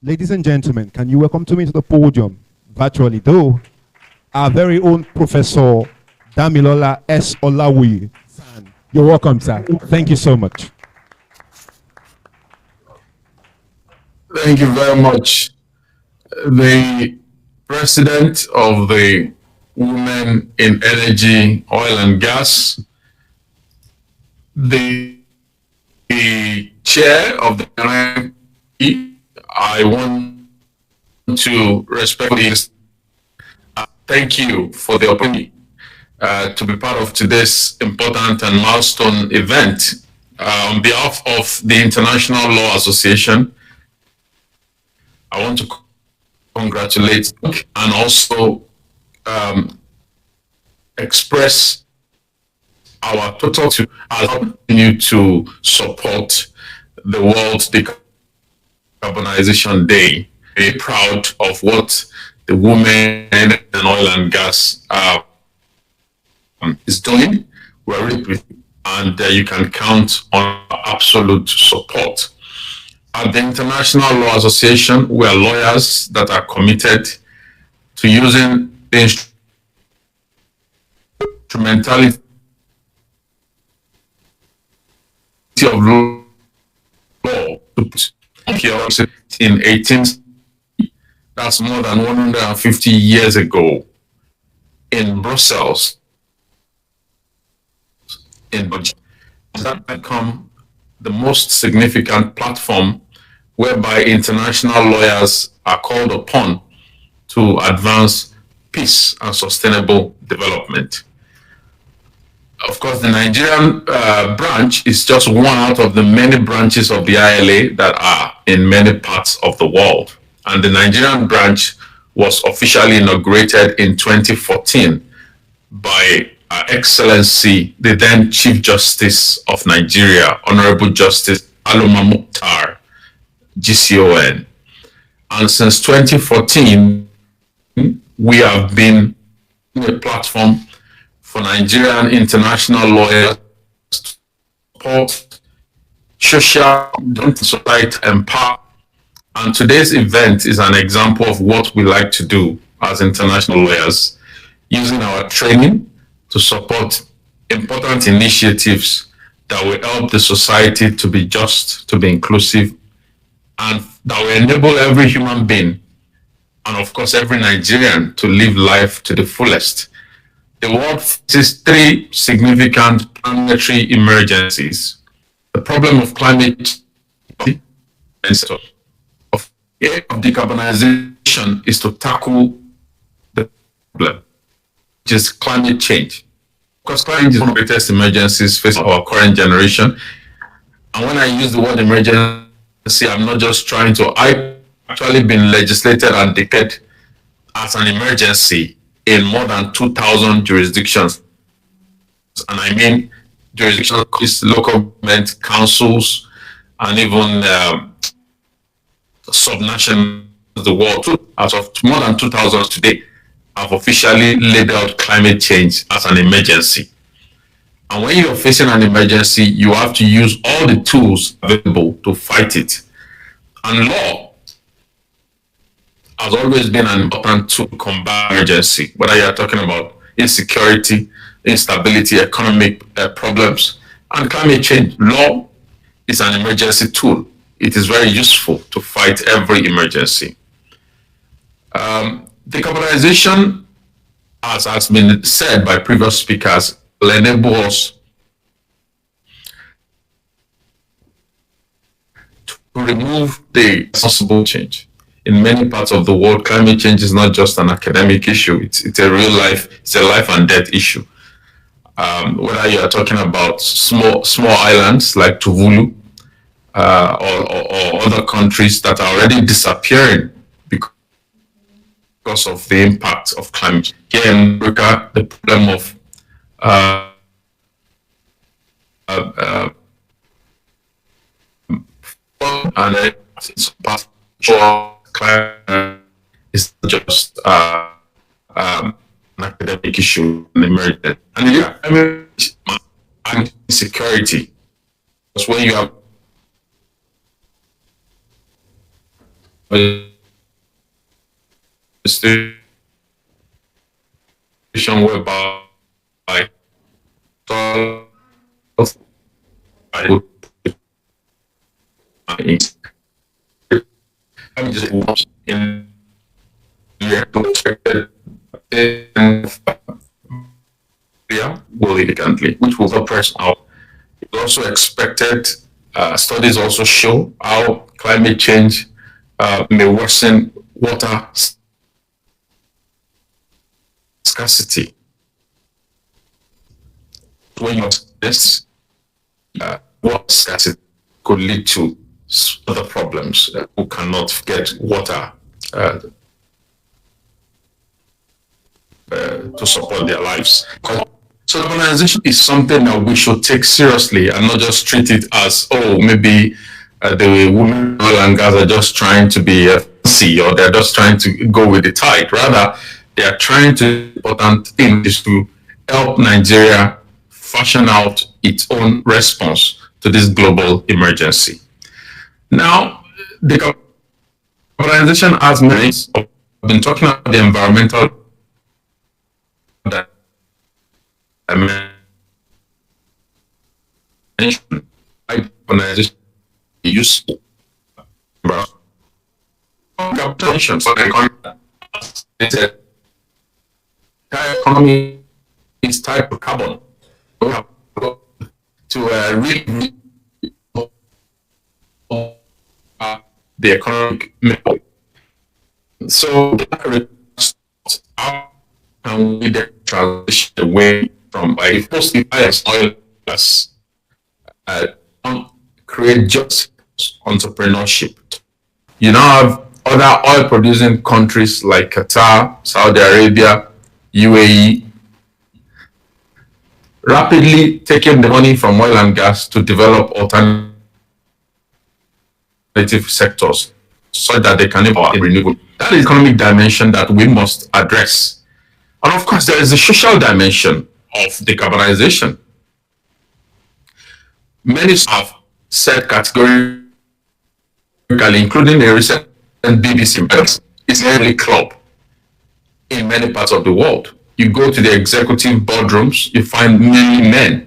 Ladies and gentlemen, can you welcome to me to the podium, virtually though, our very own Professor Damilola S. Olawuyi. You're welcome, sir. Thank you so much. Thank you very much. The president of the Women in Energy, Oil and Gas, the chair of the NIP, I want to respectfully thank you for the opportunity to be part of today's important and milestone event. On behalf of the International Law Association, I want to congratulate and also express our total to continue to support the World Decarbonization Day. Very proud of what the Women in Oil and Gas is doing. We're really pleased, and you can count on absolute support. At the International Law Association, we are lawyers that are committed to using the instrumentality of law to put in 18, that's more than 150 years ago, in Brussels, in Belgium. That become the most significant platform whereby international lawyers are called upon to advance peace and sustainable development. Of course, the Nigerian branch is just one out of the many branches of the ILA that are in many parts of the world. And the Nigerian branch was officially inaugurated in 2014 by Her Excellency, the then Chief Justice of Nigeria, Honorable Justice Aloma Mukhtar, GCON. And since 2014, we have been a platform for Nigerian international lawyers to support social society empower. And today's event is an example of what we like to do as international lawyers, using our training to support important initiatives that will help the society to be just, to be inclusive, and that will enable every human being, and of course every Nigerian, to live life to the fullest. The world faces three significant planetary emergencies: the problem of climate change, of decarbonization is to tackle the problem, which is climate change. Because climate change is one of the greatest emergencies facing our current generation. And when I use the word emergency, I'm not just trying to, I actually been legislated and declared as an emergency in more than 2,000 jurisdictions. And I mean jurisdictions, local government councils, and even subnational the world. Out of more than 2,000 today have officially laid out climate change as an emergency. And when you're facing an emergency, you have to use all the tools available to fight it. And law has always been an important tool to combat emergency, whether you're talking about insecurity, instability, economic problems, and climate change. Law is an emergency tool. It is very useful to fight every emergency. Decarbonization, as has been said by previous speakers, will enable us to remove the possible change. In many parts of the world, climate change is not just an academic issue. It's a real life, it's a life and death issue. Whether you are talking about small islands like Tuvalu or other countries that are already disappearing because of the impact of climate change. Here in Africa, the problem of and it's part climate is just an academic issue, an emergency. And insecurity. Because when you have a situation whereby I would just in will elegantly, which will press out. It's also expected. Studies also show how climate change may worsen water scarcity. When you this water scarcity could lead to other problems. Who cannot get water to support their lives. So urbanization is something that we should take seriously and not just treat it as, oh, maybe the women in oil and gas are just trying to be fancy, or they're just trying to go with the tide. Rather, they are trying to, important thing is to help Nigeria fashion out its own response to this global emergency. Now, the urbanization has many. I've been talking about the environmental dimension. Urbanization is useful. Capitalization for the economy is tied to carbon. We have to really the economic method. So how can we then transition away from mostly bias oil gas, create just entrepreneurship? You now have other oil producing countries like Qatar, Saudi Arabia, UAE, rapidly taking the money from oil and gas to develop alternative sectors so that they can empower renewable. That is the economic dimension that we must address. And of course, there is the social dimension of decarbonization. Many have said categorically, including a recent BBC, it's a really club in many parts of the world. You go to the executive boardrooms, you find many men.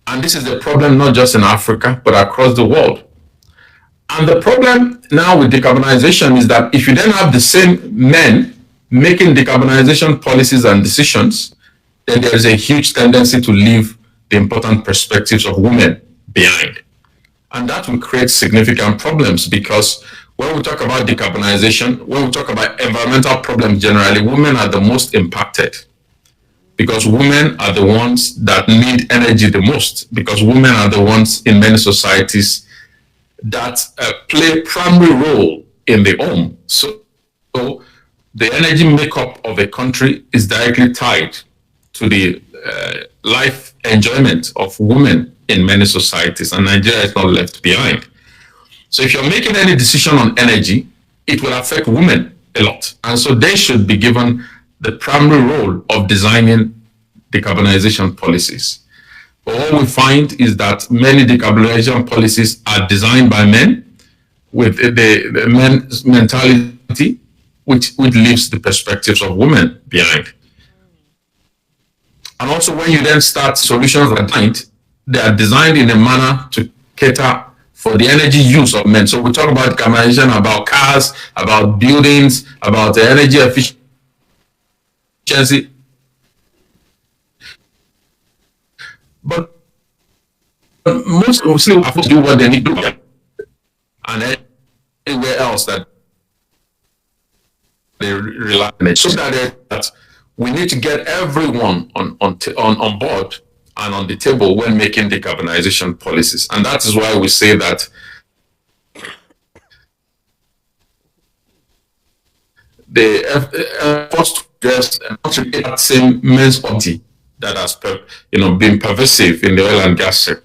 And this is the problem not just in Africa, but across the world. And the problem now with decarbonization is that if you then have the same men making decarbonization policies and decisions, then there is a huge tendency to leave the important perspectives of women behind. And that will create significant problems, because when we talk about decarbonization, when we talk about environmental problems generally, women are the most impacted, because women are the ones that need energy the most, because women are the ones in many societies that play a primary role in the home. So the energy makeup of a country is directly tied to the life enjoyment of women in many societies, and Nigeria is not left behind. So if you're making any decision on energy, it will affect women a lot. And so they should be given the primary role of designing decarbonization policies. But what we find is that many decarbonization policies are designed by men with the men's mentality, which leaves the perspectives of women behind. And also, when you then start solutions designed, they are designed in a manner to cater for the energy use of men. So we talk about decarbonization, about cars, about buildings, about energy efficiency. But most still have to do what they need to do, and anywhere else that they rely on it. So that we need to get everyone on board and on the table when making decarbonization policies. And that is why we say that the efforts to address and contribute that same men's body that has been pervasive in the oil and gas sector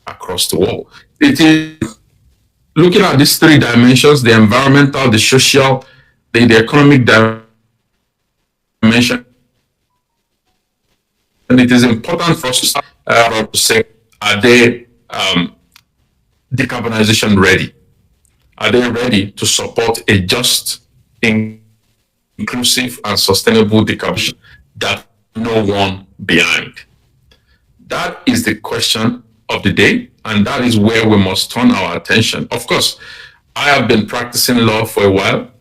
across the world. It is looking at these three dimensions: the environmental, the social, the economic dimension. And it is important for us to say, are they decarbonization ready? Are they ready to support a just, inclusive, and sustainable decarbonization that no one behind? That is the question of the day, and that is where we must turn our attention. Of course, I have been practicing law for a while,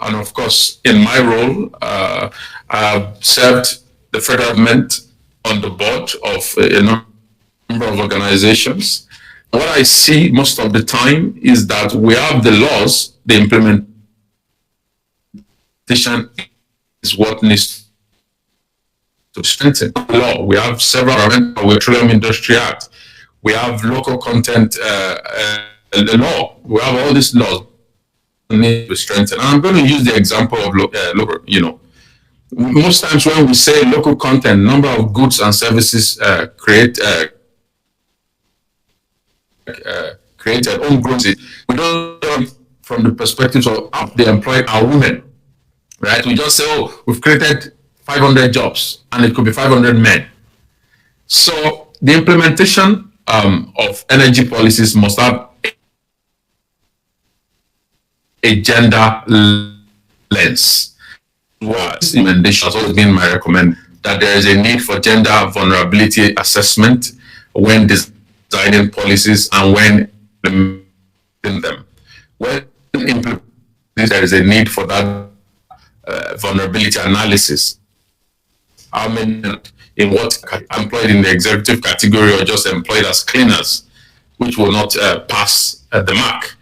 and of course, in my role, I have served the federal government on the board of a number of organizations. What I see most of the time is that we have the laws, the implementation is what needs to strengthen law. We have several Petroleum Industry Act. We have local content law. We have all these laws need to strengthen. And I'm going to use the example of local. Most times when we say local content, number of goods and services created homegrown, we don't do it from the perspective of how they employ our women, right? We just say, oh, we've created 500 jobs, and it could be 500 men. So the implementation of energy policies must have a gender lens. Recommendation has always been my recommend that there is a need for gender vulnerability assessment when designing policies and when implementing them. When implementing, there is a need for that vulnerability analysis. How many in what employed in the executive category or just employed as cleaners, which will not pass the mark.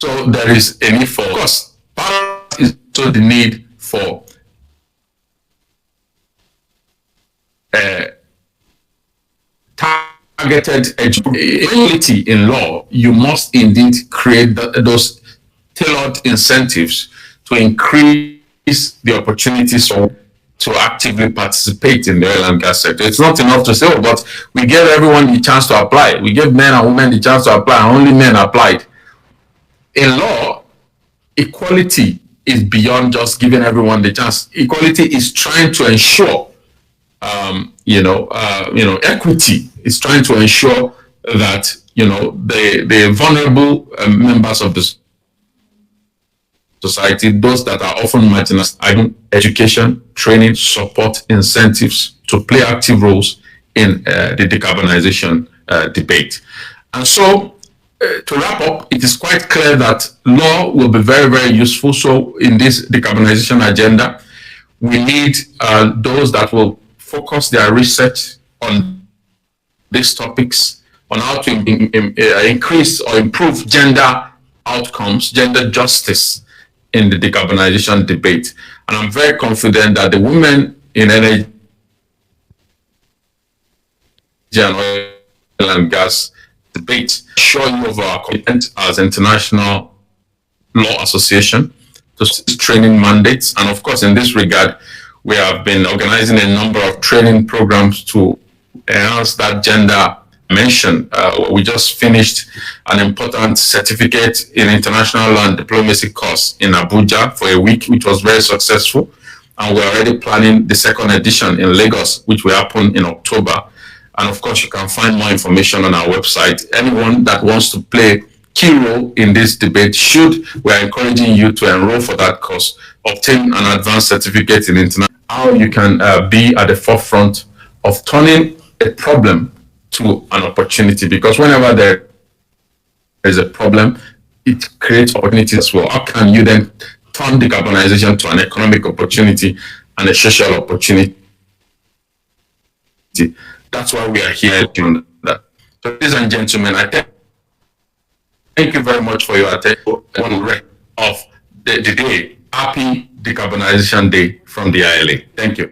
So there is a need for, of course, part is also the need for targeted education. In law, you must indeed create those tailored incentives to increase the opportunities to actively participate in the oil and gas sector. It's not enough to say, oh, but we gave everyone the chance to apply. We gave men and women the chance to apply, and only men applied. In law, equality is beyond just giving everyone the chance. Equality is trying to ensure, equity. It's trying to ensure that the vulnerable members of the society, those that are often marginalized, education, training, support, incentives to play active roles in the decarbonization debate. And so, to wrap up, it is quite clear that law will be very, very useful. So in this decarbonization agenda, we need those that will focus their research on these topics, on how to increase or improve gender outcomes, gender justice in the decarbonization debate. And I'm very confident that the women in energy and oil and gas debate show you of our commitment as International Law Association to training mandates. And of course, in this regard, we have been organizing a number of training programs to enhance that gender dimension. We just finished an important certificate in international law and diplomacy course in Abuja for a week, which was very successful. And we're already planning the second edition in Lagos, which will happen in October. And of course, you can find more information on our website. Anyone that wants to play key role in this debate we're encouraging you to enroll for that course, obtain an advanced certificate in international, how you can be at the forefront of turning a problem to an opportunity. Because whenever there is a problem, it creates opportunities as well. How can you then turn decarbonization to an economic opportunity and a social opportunity? That's why we are here doing that. So, ladies and gentlemen, I thank you very much for your attention of the day. Happy Decarbonization Day from the ILA. Thank you.